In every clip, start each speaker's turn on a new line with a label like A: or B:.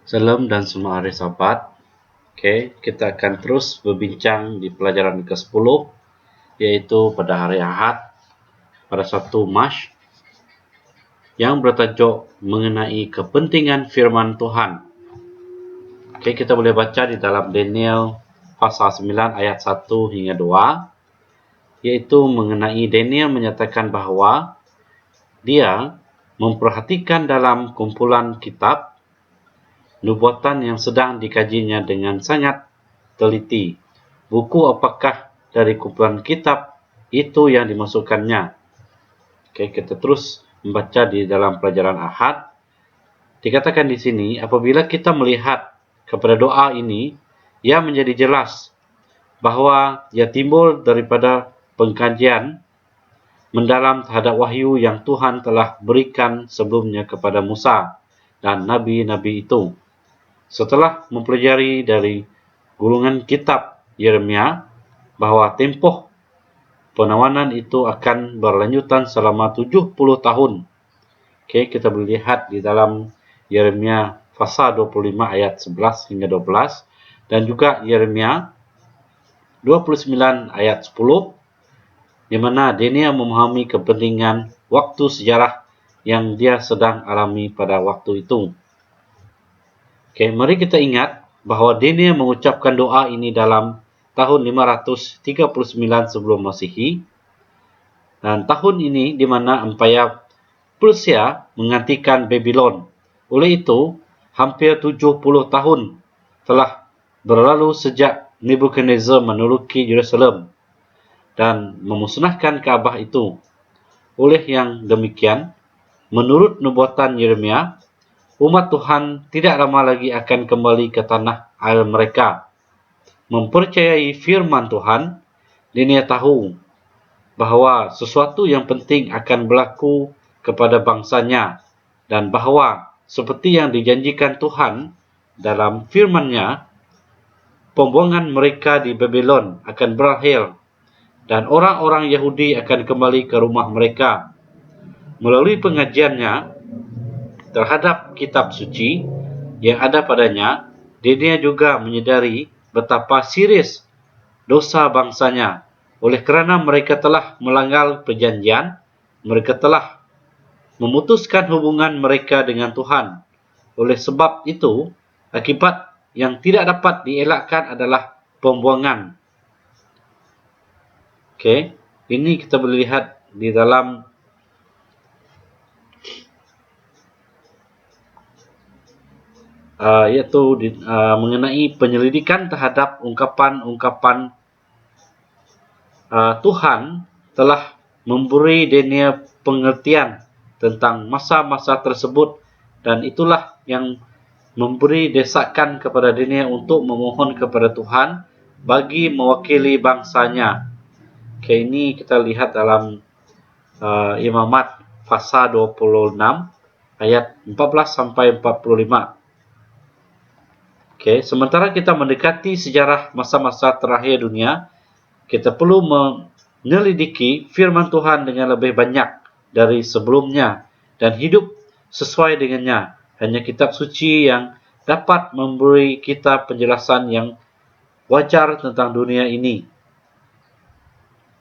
A: Salam dan semua hari sahabat. Kita akan terus berbincang di pelajaran ke-10, yaitu pada hari Ahad, pada 1 Mac, yang bertajuk mengenai kepentingan firman Tuhan. Kita boleh baca di dalam Daniel pasal 9 ayat 1 hingga 2, yaitu mengenai Daniel menyatakan bahawa dia memperhatikan dalam kumpulan kitab nubuatan yang sedang dikajinya dengan sangat teliti. Buku apakah dari kumpulan kitab itu yang dimasukkannya? Kita terus membaca di dalam pelajaran Ahad. Dikatakan di sini, apabila kita melihat kepada doa ini, ia menjadi jelas bahawa ia timbul daripada pengkajian mendalam terhadap wahyu yang Tuhan telah berikan sebelumnya kepada Musa dan nabi-nabi itu. Setelah mempelajari dari gulungan kitab Yeremia bahawa tempoh penawanan itu akan berlanjutan selama 70 tahun. Kita boleh lihat di dalam Yeremia pasal 25 ayat 11 hingga 12 dan juga Yeremia 29 ayat 10, di mana Daniel memahami kepentingan waktu sejarah yang dia sedang alami pada waktu itu. Mari kita ingat bahawa Daniel mengucapkan doa ini dalam tahun 539 sebelum Masihi, dan tahun ini di mana Empayar Persia menggantikan Babylon. Oleh itu, hampir 70 tahun telah berlalu sejak Nebuchadnezzar meneluki Yerusalem dan memusnahkan Kaabah itu. Oleh yang demikian, menurut nubuatan Yeremia, umat Tuhan tidak lama lagi akan kembali ke tanah air mereka. Mempercayai firman Tuhan, Daniel tahu bahawa sesuatu yang penting akan berlaku kepada bangsanya dan bahawa seperti yang dijanjikan Tuhan dalam firman-Nya, pembuangan mereka di Babylon akan berakhir dan orang-orang Yahudi akan kembali ke rumah mereka. Melalui pengajiannya terhadap kitab suci yang ada padanya, Daniel juga menyedari betapa serius dosa bangsanya. Oleh kerana mereka telah melanggar perjanjian, mereka telah memutuskan hubungan mereka dengan Tuhan. Oleh sebab itu, akibat yang tidak dapat dielakkan adalah pembuangan. Ini kita boleh lihat di dalam iaitu mengenai penyelidikan terhadap ungkapan-ungkapan Tuhan telah memberi Daniel pengertian tentang masa-masa tersebut, dan itulah yang memberi desakan kepada Daniel untuk memohon kepada Tuhan bagi mewakili bangsanya. Ini kita lihat dalam Imamat pasal 26 ayat 14 sampai 45. Sementara kita mendekati sejarah masa-masa terakhir dunia, kita perlu menyelidiki firman Tuhan dengan lebih banyak dari sebelumnya dan hidup sesuai dengannya. Hanya kitab suci yang dapat memberi kita penjelasan yang wajar tentang dunia ini.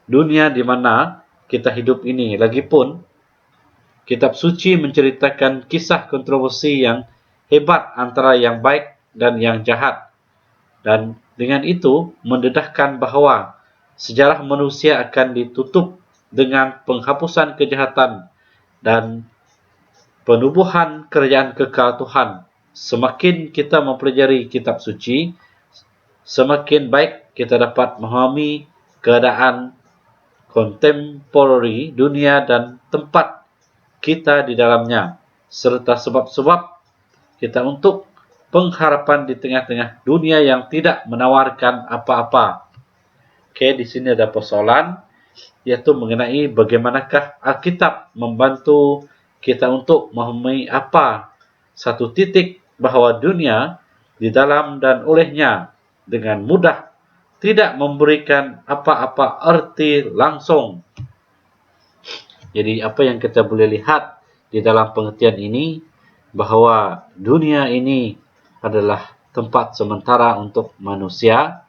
A: Dunia di mana kita hidup ini. Lagipun, kitab suci menceritakan kisah kontroversi yang hebat antara yang baik dan yang jahat. Dan dengan itu mendedahkan bahawa sejarah manusia akan ditutup dengan penghapusan kejahatan dan penubuhan kerajaan kekal Tuhan. Semakin kita mempelajari kitab suci, semakin baik kita dapat memahami keadaan kontemporari dunia dan tempat kita di dalamnya, serta sebab-sebab kita untuk pengharapan di tengah-tengah dunia yang tidak menawarkan apa-apa. Di sini ada persoalan, yaitu mengenai bagaimanakah Alkitab membantu kita untuk memahami apa satu titik bahawa dunia di dalam dan olehnya dengan mudah tidak memberikan apa-apa arti langsung. Jadi apa yang kita boleh lihat di dalam pengertian ini, bahawa dunia ini adalah tempat sementara untuk manusia,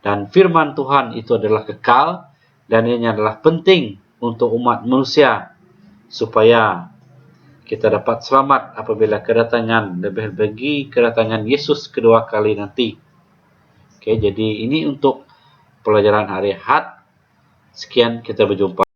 A: dan firman Tuhan itu adalah kekal, dan ini adalah penting untuk umat manusia supaya kita dapat selamat apabila kedatangan, lebih bagi kedatangan Yesus kedua kali nanti. Oke, jadi ini untuk pelajaran hari Ahad. Sekian, kita berjumpa.